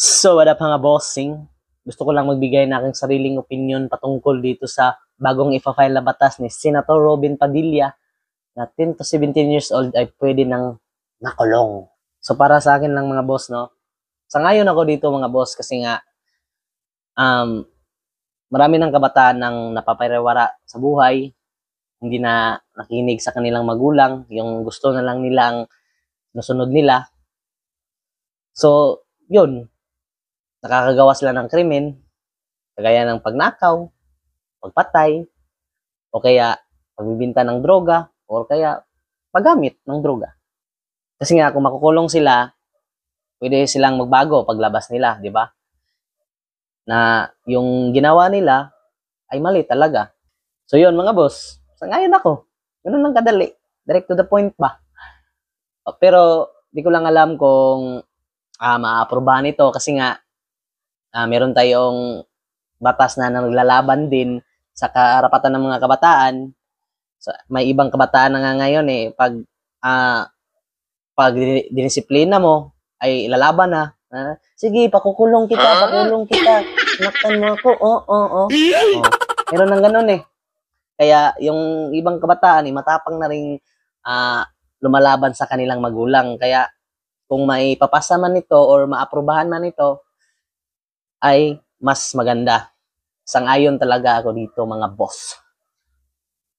So, what up mga bossing? Gusto ko lang magbigay ng aking sariling opinion patungkol dito sa bagong ipa-file na batas ni Senator Robin Padilla na 10 to 17 years old ay pwede nang nakulong. So, para sa akin lang mga boss, no? Sa ngayon ako dito mga boss kasi nga marami ng kabataan nang napapariwara sa buhay, hindi na nakinig sa kanilang magulang, yung gusto na lang nilang nasunod nila. So, yun, nakakagawa sila ng krimen, kagaya ng pagnakaw, pagpatay, o kaya pagbibinta ng droga, o kaya paggamit ng droga. Kasi nga, kung makukulong sila, pwede silang magbago paglabas nila, di ba? Na yung ginawa nila ay mali talaga. So yun mga boss, sa ngayon ako, ganun lang kadali, direct to the point ba? Pero di ko lang alam kung ma-aprobahan ito kasi nga meron tayong batas na naglalaban din sa karapatan ng mga kabataan. So, may ibang kabataan na nga ngayon pag dinisiplina mo ay lalaban na. Sige, pakukulong kita, Sinaktan mo ako, oh. Meron ng ganun eh. Kaya yung ibang kabataan matapang na rin lumalaban sa kanilang magulang. Kaya kung may papasa man ito or maaprubahan man ito, ay mas maganda. Sang-ayon talaga ako dito mga boss.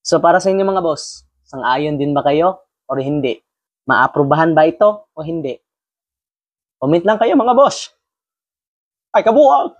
So para sa inyo mga boss, sang-ayon din ba kayo or hindi? Maaprubahan ba ito o hindi? Comment lang kayo mga boss. Ay kabuwag!